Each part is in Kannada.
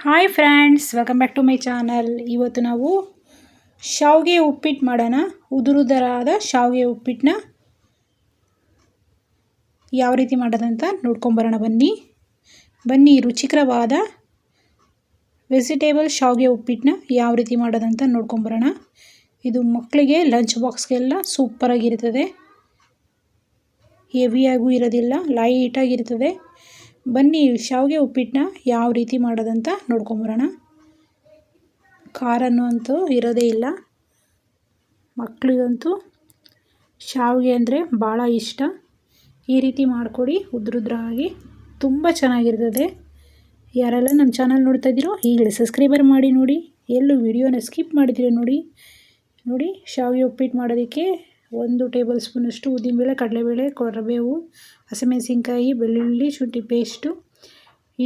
Hi friends, welcome back to my channel. ಇವತ್ತು ನಾವು ಶಾವಿಗೆ ಉಪ್ಪಿಟ್ಟು ಮಾಡೋಣ. ಉದುರುದರಾದ ಶಾವಿಗೆ ಉಪ್ಪಿಟ್ಟನ್ನ ಯಾವ ರೀತಿ ಮಾಡೋದಂತ ನೋಡ್ಕೊಂಬರೋಣ. ಬನ್ನಿ ರುಚಿಕರವಾದ ವೆಜಿಟೇಬಲ್ ಶಾವಿಗೆ ಉಪ್ಪಿಟ್ಟನ್ನ ಯಾವ ರೀತಿ ಮಾಡೋದಂತ ನೋಡ್ಕೊಂಬರೋಣ. ಇದು ಮಕ್ಕಳಿಗೆ ಲಂಚ್ ಬಾಕ್ಸ್ಗೆಲ್ಲ ಸೂಪರಾಗಿರ್ತದೆ. ಹೆವಿಯಾಗೂ ಇರೋದಿಲ್ಲ, ಲೈಟಾಗಿರ್ತದೆ. ಬನ್ನಿ ಶಾವಿಗೆ ಉಪ್ಪಿಟ್ಟನ್ನ ಯಾವ ರೀತಿ ಮಾಡೋದಂತ ನೋಡ್ಕೊಂಬರೋಣ. ಖಾರನೂ ಅಂತೂ ಇರೋದೇ ಇಲ್ಲ. ಮಕ್ಕಳಿಗಂತೂ ಶಾವಿಗೆ ಅಂದರೆ ಭಾಳ ಇಷ್ಟ. ಈ ರೀತಿ ಮಾಡಿಕೊಡಿ, ಉದ್ರುದ್ರಾಗಿ ತುಂಬ ಚೆನ್ನಾಗಿರ್ತದೆ. ಯಾರೆಲ್ಲ ನಮ್ಮ ಚಾನಲ್ ನೋಡ್ತಾ ಇದ್ದೀರೋ ಈಗಲೇ ಸಬ್ಸ್ಕ್ರೈಬರ್ ಮಾಡಿ ನೋಡಿ. ಎಲ್ಲೂ ವಿಡಿಯೋನ ಸ್ಕಿಪ್ ಮಾಡಿದ್ದೀರೋ ನೋಡಿ. ಶಾವಿಗೆ ಉಪ್ಪಿಟ್ಟು ಮಾಡೋದಕ್ಕೆ 1 ಟೇಬಲ್ ಸ್ಪೂನಷ್ಟು ಉದ್ದಿನಬೇಳೆ, ಕಡಲೆಬೇಳೆ, ಕರಿಬೇವು, ಹಸಿಮೆಣಸಿನ್ಕಾಯಿ, ಬೆಳ್ಳುಳ್ಳಿ, ಶುಂಠಿ ಪೇಸ್ಟು,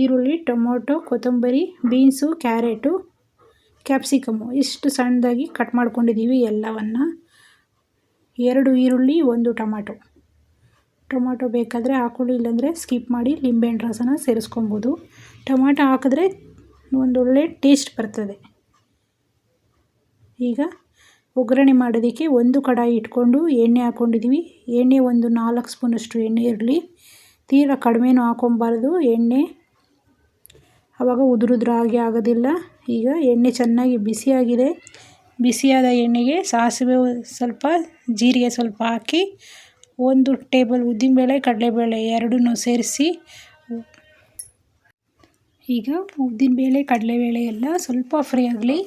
ಈರುಳ್ಳಿ, ಟೊಮೊಟೊ, ಕೊತ್ತಂಬರಿ, ಬೀನ್ಸು, ಕ್ಯಾರೆಟು, ಕ್ಯಾಪ್ಸಿಕಮ್ಮು ಇಷ್ಟು ಸಣ್ಣದಾಗಿ ಕಟ್ ಮಾಡ್ಕೊಂಡಿದ್ದೀವಿ ಎಲ್ಲವನ್ನು. 2 ಈರುಳ್ಳಿ, 1 ಟೊಮಾಟೊ ಬೇಕಾದರೆ ಹಾಕೊಳ್ಳಿ, ಇಲ್ಲಾಂದರೆ ಸ್ಕಿಪ್ ಮಾಡಿ. ಲಿಂಬೆಹಣ್ಣು ರಸನ ಸೇರಿಸ್ಕೊಬೋದು. ಟೊಮಾಟೊ ಹಾಕಿದ್ರೆ ಒಂದೊಳ್ಳೆ ಟೇಸ್ಟ್ ಬರ್ತದೆ. ಈಗ ಒಗ್ಗರಣೆ ಮಾಡೋದಕ್ಕೆ ಒಂದು ಕಡಾಯಿ ಇಟ್ಕೊಂಡು ಎಣ್ಣೆ ಹಾಕ್ಕೊಂಡಿದ್ದೀವಿ. ಎಣ್ಣೆ ಒಂದು 4 ಸ್ಪೂನಷ್ಟು ಎಣ್ಣೆ ಇರಲಿ. ತೀರಾ ಕಡಿಮೆನೂ ಹಾಕೊಬಾರ್ದು ಎಣ್ಣೆ, ಆವಾಗ ಉದುರುದ್ರಾಗಿ ಆಗೋದಿಲ್ಲ. ಈಗ ಎಣ್ಣೆ ಚೆನ್ನಾಗಿ ಬಿಸಿಯಾಗಿದೆ. ಬಿಸಿಯಾದ ಎಣ್ಣೆಗೆ ಸಾಸಿವೆ ಸ್ವಲ್ಪ, ಜೀರಿಗೆ ಸ್ವಲ್ಪ ಹಾಕಿ 1 ಟೇಬಲ್ ಉದ್ದಿನಬೇಳೆ, ಕಡಲೆಬೇಳೆ ಎರಡನ್ನೂ ಸೇರಿಸಿ, ಈಗ ಉದ್ದಿನಬೇಳೆ, ಕಡಲೆಬೇಳೆ ಎಲ್ಲ ಸ್ವಲ್ಪ ಫ್ರೈ ಆಗಲಿ.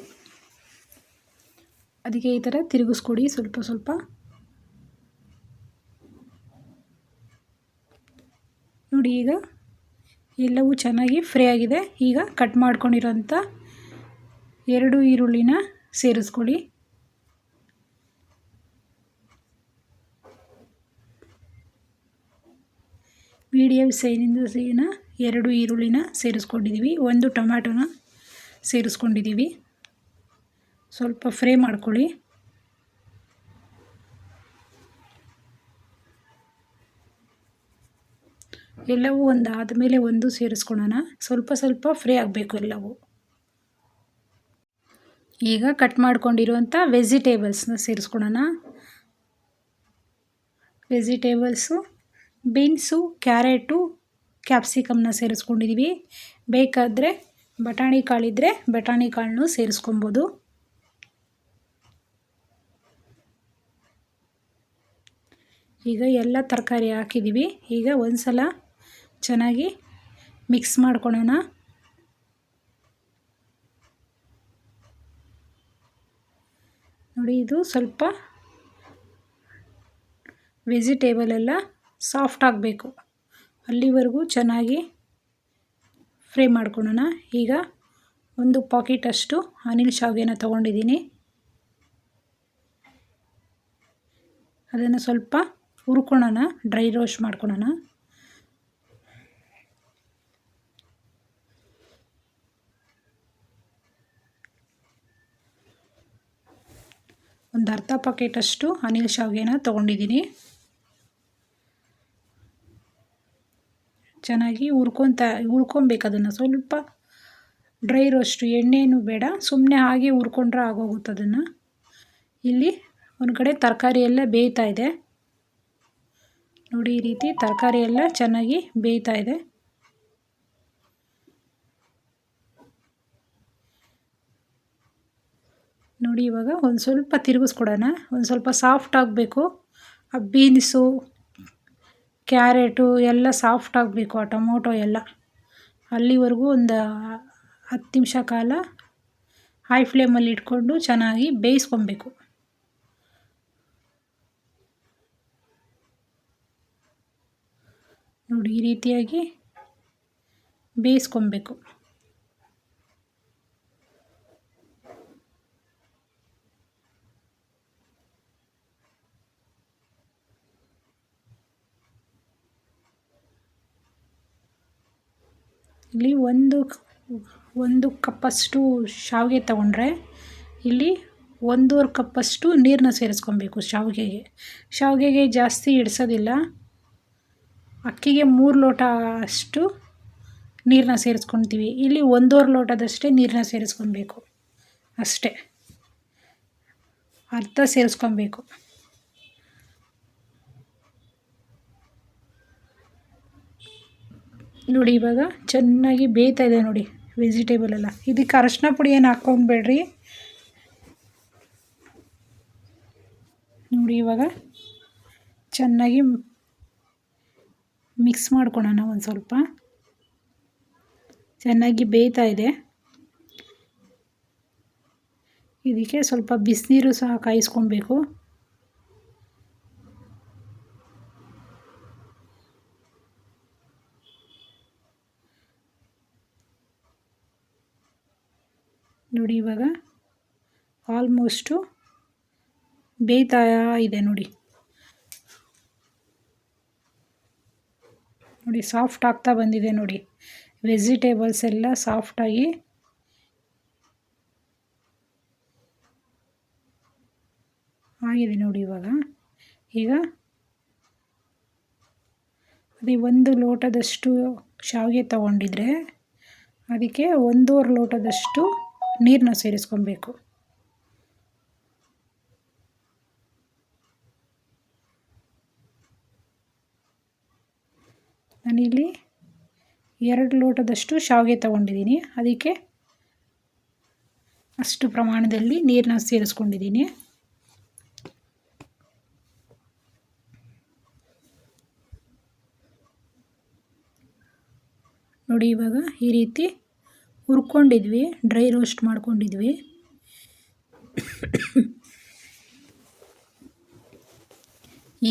ಅದಕ್ಕೆ ಈ ಥರ ತಿರುಗಿಸ್ಕೊಡಿ ಸ್ವಲ್ಪ. ನೋಡಿ, ಈಗ ಎಲ್ಲವೂ ಚೆನ್ನಾಗಿ ಫ್ರೈ ಆಗಿದೆ. ಈಗ ಕಟ್ ಮಾಡ್ಕೊಂಡಿರೋಂಥ 2 ಈರುಳ್ಳಿನ ಸೇರಿಸ್ಕೊಳ್ಳಿ. ಮೀಡಿಯಮ್ ಸೈಜಿನ 2 ಈರುಳ್ಳಿನ ಸೇರಿಸ್ಕೊಂಡಿದ್ದೀವಿ. 1 ಟೊಮ್ಯಾಟೊನ ಸೇರಿಸ್ಕೊಂಡಿದ್ದೀವಿ. ಸ್ವಲ್ಪ ಫ್ರೈ ಮಾಡ್ಕೊಳ್ಳಿ. ಎಲ್ಲವೂ ಒಂದು ಆದಮೇಲೆ ಒಂದು ಸೇರಿಸ್ಕೊಳ್ಳೋಣ. ಸ್ವಲ್ಪ ಫ್ರೈ ಆಗಬೇಕು ಎಲ್ಲವೂ. ಈಗ ಕಟ್ ಮಾಡ್ಕೊಂಡಿರುವಂಥ ವೆಜಿಟೇಬಲ್ಸ್ನ ಸೇರಿಸ್ಕೊಳ್ಳೋಣ. ವೆಜಿಟೇಬಲ್ಸು ಬೀನ್ಸು, ಕ್ಯಾರೆಟು, ಕ್ಯಾಪ್ಸಿಕಮ್ನ ಸೇರಿಸ್ಕೊಂಡಿದ್ದೀವಿ. ಬೇಕಾದರೆ ಬಟಾಣಿ ಕಾಳಿದ್ದರೆ ಬಟಾಣಿ ಕಾಳನ್ನು ಸೇರಿಸ್ಕೊಬೋದು. ಈಗ ಎಲ್ಲ ತರಕಾರಿ ಹಾಕಿದ್ದೀವಿ. ಈಗ ಒಂದು ಸಲ ಚೆನ್ನಾಗಿ ಮಿಕ್ಸ್ ಮಾಡ್ಕೊಳ್ಳೋಣ. ನೋಡಿ, ಇದು ಸ್ವಲ್ಪ ವೆಜಿಟೇಬಲ್ ಎಲ್ಲ ಸಾಫ್ಟ್ ಆಗಬೇಕು, ಅಲ್ಲಿವರೆಗೂ ಚೆನ್ನಾಗಿ ಫ್ರೈ ಮಾಡ್ಕೊಳ್ಳೋಣ. ಈಗ 1 ಪಾಕೆಟಷ್ಟು ಅನಿಲ್ ಶಾವಿಗೆನ ತೊಗೊಂಡಿದ್ದೀನಿ. ಅದನ್ನು ಸ್ವಲ್ಪ ಹುರ್ಕೊಳ್ಳೋಣ, ಡ್ರೈ ರೋಸ್ಟ್ ಮಾಡ್ಕೊಳ್ಳೋಣ. ಒಂದು ಅರ್ಧ ಪಾಕೆಟಷ್ಟು ಅನಿಲ್ ಶಾವಿಗೆನ ತೊಗೊಂಡಿದ್ದೀನಿ. ಚೆನ್ನಾಗಿ ಹುರ್ಕೊಬೇಕು. ಅದನ್ನು ಸ್ವಲ್ಪ ಡ್ರೈ ರೋಸ್ಟು, ಎಣ್ಣೆನೂ ಬೇಡ, ಸುಮ್ಮನೆ ಹಾಗೆ ಹುರ್ಕೊಂಡ್ರೆ ಆಗೋಗುತ್ತೆ. ಅದನ್ನು ಇಲ್ಲಿ ಒಂದು ಕಡೆ ತರಕಾರಿ ಎಲ್ಲ ಬೇಯ್ತಾ ಇದೆ. ನೋಡಿ, ಈ ರೀತಿ ತರಕಾರಿ ಎಲ್ಲ ಚೆನ್ನಾಗಿ ಬೇಯ್ತಾ ಇದೆ. ನೋಡಿ, ಇವಾಗ ಒಂದು ಸ್ವಲ್ಪ ತಿರುಗಿಸ್ಕೊಡೋಣ. ಒಂದು ಸ್ವಲ್ಪ ಸಾಫ್ಟ್ ಆಗಬೇಕು. ಆ ಬೀನ್ಸು, ಕ್ಯಾರೆಟು ಎಲ್ಲ ಸಾಫ್ಟ್ ಆಗಬೇಕು, ಆ ಟೊಮೊಟೊ ಎಲ್ಲ. ಅಲ್ಲಿವರೆಗೂ ಒಂದು 10 ನಿಮಿಷ ಕಾಲ ಹೈ ಫ್ಲೇಮಲ್ಲಿ ಇಟ್ಕೊಂಡು ಚೆನ್ನಾಗಿ ಬೇಯಿಸ್ಕೊಬೇಕು. ನೋಡಿ, ಈ ರೀತಿಯಾಗಿ ಬೇಯಿಸ್ಕೊಬೇಕು. ಇಲ್ಲಿ ಒಂದು ಕಪ್ಪಷ್ಟು ಶಾವಿಗೆ ತಗೊಂಡ್ರೆ ಇಲ್ಲಿ 1.5 ಕಪ್ಪಷ್ಟು ನೀರನ್ನ ಸೇರಿಸ್ಕೊಬೇಕು. ಶಾವಿಗೆಗೆ ಜಾಸ್ತಿ ಇಡಿಸೋದಿಲ್ಲ. ಅಕ್ಕಿಗೆ 3 ಲೋಟ ಅಷ್ಟು ನೀರನ್ನ ಸೇರಿಸ್ಕೊತೀವಿ. ಇಲ್ಲಿ 1.5 ಲೋಟದಷ್ಟೇ ನೀರನ್ನ ಸೇರಿಸ್ಕೊಬೇಕು ಅಷ್ಟೇ, ಅರ್ಧ ಸೇರಿಸ್ಕೊಬೇಕು. ನೋಡಿ ಇವಾಗ ಚೆನ್ನಾಗಿ ಬೇಯ್ತಾ ಇದೆ ನೋಡಿ ವೆಜಿಟೇಬಲ್ ಎಲ್ಲ. ಇದಕ್ಕೆ ಅರಶಿನ ಪುಡಿ ಏನು ಹಾಕ್ಕೊಂಬೇಡ್ರಿ. ನೋಡಿ ಇವಾಗ ಚೆನ್ನಾಗಿ ಮಿಕ್ಸ್ ಮಾಡ್ಕೊಳ್ಳೋಣ. ಒಂದು ಸ್ವಲ್ಪ ಚೆನ್ನಾಗಿ ಬೇಯ್ತಾ ಇದೆ. ಇದಕ್ಕೆ ಸ್ವಲ್ಪ ಬಿಸಿನೀರು ಸಹ ಕಾಯಿಸ್ಕೊಬೇಕು. ನೋಡಿ ಇವಾಗ ಆಲ್ಮೋಸ್ಟು ಬೇಯ್ತಾ ಇದೆ ನೋಡಿ. ನೋಡಿ ಸಾಫ್ಟ್ ಆಗ್ತಾ ಬಂದಿದೆ ನೋಡಿ, ವೆಜಿಟೇಬಲ್ಸ್ ಎಲ್ಲ ಸಾಫ್ಟಾಗಿ ಆಗಿದೆ ನೋಡಿ. ಈಗ ಅದೇ 1 ಲೋಟದಷ್ಟು ಶಾವಿಗೆ ತಗೊಂಡಿದ್ರೆ ಅದಕ್ಕೆ 1.5 ಲೋಟದಷ್ಟು ನೀರನ್ನ ಸೇರಿಸ್ಕೊಬೇಕು. ನಾನಿಲ್ಲಿ 2 ಲೋಟದಷ್ಟು ಶಾವಿಗೆ ತಗೊಂಡಿದ್ದೀನಿ, ಅದಕ್ಕೆ ಅಷ್ಟು ಪ್ರಮಾಣದಲ್ಲಿ ನೀರನ್ನ ಸೇರಿಸ್ಕೊಂಡಿದ್ದೀನಿ. ನೋಡಿ ಇವಾಗ ಈ ರೀತಿ ಹುರ್ಕೊಂಡಿದ್ವಿ, ಡ್ರೈ ರೋಸ್ಟ್ ಮಾಡ್ಕೊಂಡಿದ್ವಿ.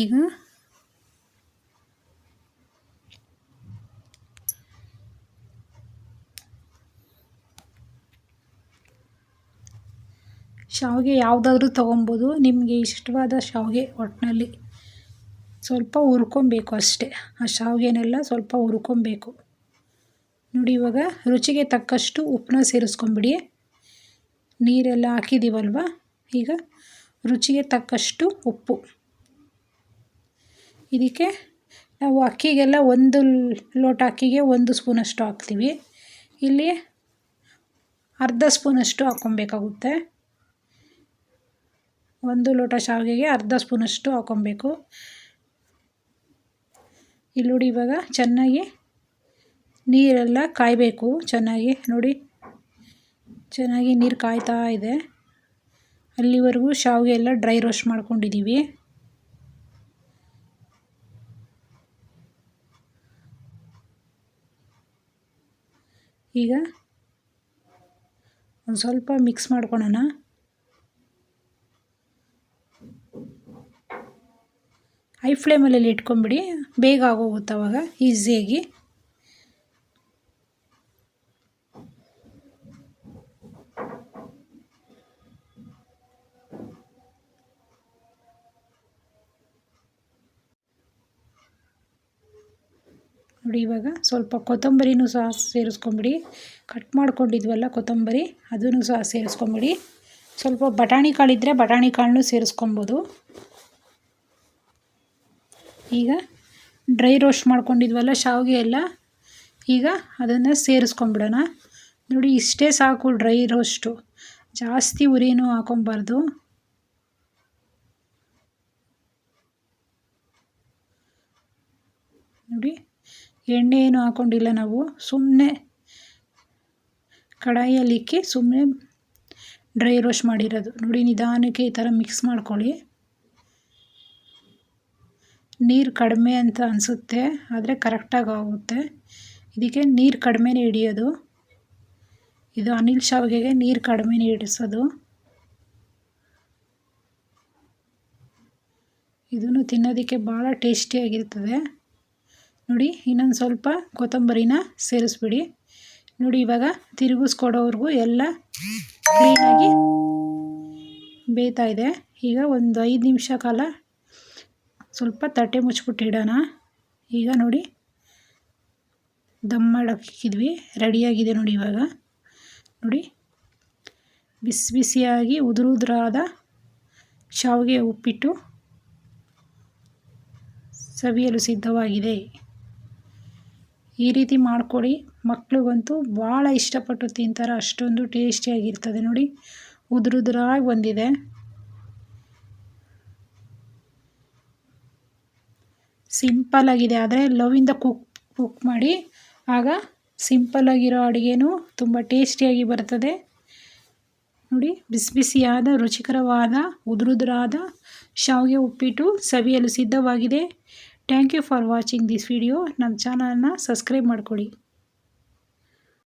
ಈಗ ಶಾವಿಗೆ ಯಾವುದಾದ್ರೂ ತೊಗೊಬೋದು, ನಿಮಗೆ ಇಷ್ಟವಾದ ಶಾವಿಗೆ. ಒಟ್ಟಿನಲ್ಲಿ ಸ್ವಲ್ಪ ಹುರ್ಕೊಬೇಕು ಅಷ್ಟೇ, ಆ ಶಾವಿಗೆನೆಲ್ಲ ಸ್ವಲ್ಪ ಹುರ್ಕೊಬೇಕು. ನೋಡಿ ಇವಾಗ ರುಚಿಗೆ ತಕ್ಕಷ್ಟು ಉಪ್ಪನ್ನ ಸೇರಿಸ್ಕೊಂಬಿಡಿ. ನೀರೆಲ್ಲ ಹಾಕಿದ್ದೀವಲ್ವ, ಈಗ ರುಚಿಗೆ ತಕ್ಕಷ್ಟು ಉಪ್ಪು. ಇದಕ್ಕೆ ನಾವು ಅಕ್ಕಿಗೆಲ್ಲ 1 ಲೋಟ ಅಕ್ಕಿಗೆ 1 ಸ್ಪೂನಷ್ಟು ಹಾಕ್ತೀವಿ, ಇಲ್ಲಿ ಅರ್ಧ ಸ್ಪೂನಷ್ಟು ಹಾಕ್ಕೊಬೇಕಾಗುತ್ತೆ. 1 ಲೋಟ ಶಾವಿಗೆಗೆ ಅರ್ಧ ಸ್ಪೂನಷ್ಟು ಹಾಕ್ಕೊಬೇಕು. ಇಲ್ಲಿ ನೋಡಿ ಇವಾಗ ಚೆನ್ನಾಗಿ ನೀರೆಲ್ಲ ಕಾಯಬೇಕು. ಚೆನ್ನಾಗಿ ನೋಡಿ, ಚೆನ್ನಾಗಿ ನೀರು ಕಾಯ್ತಾ ಇದೆ. ಅಲ್ಲಿವರೆಗೂ ಶಾವಿಗೆ ಎಲ್ಲ ಡ್ರೈ ರೋಸ್ಟ್ ಮಾಡ್ಕೊಂಡಿದ್ದೀವಿ. ಈಗ ಒಂದು ಸ್ವಲ್ಪ ಮಿಕ್ಸ್ ಮಾಡ್ಕೊಳ್ಳೋಣ. ಹೈ ಫ್ಲೇಮಲ್ಲಿ ಇಟ್ಕೊಂಬಿಡಿ, ಬೇಗ ಆಗೋಗುತ್ತೆ ಅವಾಗ ಈಸಿಯಾಗಿ. ನೋಡಿ ಇವಾಗ ಸ್ವಲ್ಪ ಕೊತ್ತಂಬರಿನೂ ಸಹ ಸೇರಿಸ್ಕೊಂಬಿಡಿ. ಕಟ್ ಮಾಡ್ಕೊಂಡಿದ್ವಲ್ಲ ಕೊತ್ತಂಬರಿ, ಅದನ್ನು ಸಹ ಸೇರಿಸ್ಕೊಂಬಿಡಿ. ಸ್ವಲ್ಪ ಬಟಾಣಿ ಕಾಳಿದ್ದರೆ ಬಟಾಣಿ ಕಾಳನ್ನೂ ಸೇರಿಸ್ಕೊಬೋದು. ಈಗ ಡ್ರೈ ರೋಸ್ಟ್ ಮಾಡ್ಕೊಂಡಿದ್ವಲ್ಲ ಶಾವಿಗೆ ಎಲ್ಲ, ಈಗ ಅದನ್ನು ಸೇರಿಸ್ಕೊಂಬಿಡೋಣ. ನೋಡಿ ಇಷ್ಟೇ ಸಾಕು ಡ್ರೈ ರೋಸ್ಟು, ಜಾಸ್ತಿ ಉರಿನೂ ಹಾಕೊಬಾರ್ದು. ನೋಡಿ ಎಣ್ಣೆ ಏನು ಹಾಕ್ಕೊಂಡಿಲ್ಲ ನಾವು, ಸುಮ್ಮನೆ ಕಡಾಯಿಯಲ್ಲಿ ಇಕ್ಕಿ ಸುಮ್ಮನೆ ಡ್ರೈ ರೋಸ್ಟ್ ಮಾಡಿರೋದು. ನೋಡಿ ನಿಧಾನಕ್ಕೆ ಈ ಥರ ಮಿಕ್ಸ್ ಮಾಡ್ಕೊಳ್ಳಿ. ನೀರು ಕಡಿಮೆ ಅಂತ ಅನಿಸುತ್ತೆ, ಆದರೆ ಕರೆಕ್ಟಾಗಿ ಆಗುತ್ತೆ. ಇದಕ್ಕೆ ನೀರು ಕಡಿಮೆನೇ ಹಿಡಿಯೋದು. ಇದು ಅನಿಲ್ ಶಾವಿಗೆಗೆ ನೀರು ಕಡಿಮೆನೇ ಹಿಡಿಸೋದು. ಇದನ್ನು ತಿನ್ನೋದಕ್ಕೆ ಭಾಳ ಟೇಸ್ಟಿಯಾಗಿರ್ತದೆ. ನೋಡಿ ಇನ್ನೊಂದು ಸ್ವಲ್ಪ ಕೊತ್ತಂಬರಿನ ಸೇರಿಸ್ಬಿಡಿ. ನೋಡಿ ಇವಾಗ ತಿರುಗಿಸ್ಕೊಡೋವರೆಗೂ ಎಲ್ಲ ಕ್ಲೀನಾಗಿ ಬೇಯ್ತಾ ಇದೆ. ಈಗ ಒಂದು 5 ನಿಮಿಷ ಕಾಲ ಸ್ವಲ್ಪ ತಟ್ಟೆ ಮುಚ್ಚಿಬಿಟ್ಟಿಡೋಣ. ಈಗ ನೋಡಿ ದಮ್ ಮಾಡೋಕ್ಕಿದ್ವಿ, ರೆಡಿಯಾಗಿದೆ ನೋಡಿ. ಇವಾಗ ನೋಡಿ ಬಿಸಿ ಬಿಸಿಯಾಗಿ ಉದುರಾದ ಶಾವಿಗೆ ಉಪ್ಪಿಟ್ಟು ಸವಿಯಲು ಸಿದ್ಧವಾಗಿದೆ. ಈ ರೀತಿ ಮಾಡಿಕೊಡಿ, ಮಕ್ಳಿಗಂತೂ ಭಾಳ ಇಷ್ಟಪಟ್ಟು ತಿಂತಾರೆ, ಅಷ್ಟೊಂದು ಟೇಸ್ಟಿಯಾಗಿರ್ತದೆ ನೋಡಿ. ಉದುರುದ್ರಾಗಿ ಬಂದಿದೆ. ಸಿಂಪಲ್ ಆಗಿದೆ, ಆದರೆ ಲವಿಂದ ಕುಕ್ ಮಾಡಿ, ಆಗ ಸಿಂಪಲ್ ಆಗಿರೋ ಅಡುಗೆನೂ ತುಂಬ ಟೇಸ್ಟಿಯಾಗಿ ಬರ್ತದೆ ನೋಡಿ. ಬಿಸಿ ಬಿಸಿಯಾದ ರುಚಿಕರವಾದ ಉದುರುದುರಾದ ಶಾವಿಗೆ ಉಪ್ಪಿಟ್ಟು ಸವಿಯಲು ಸಿದ್ಧವಾಗಿದೆ. Thank you for watching this video. ನಮ್ಮ ಚಾನಲ್ನ ಸಬ್ಸ್ಕ್ರೈಬ್ ಮಾಡ್ಕೊಳ್ಳಿ.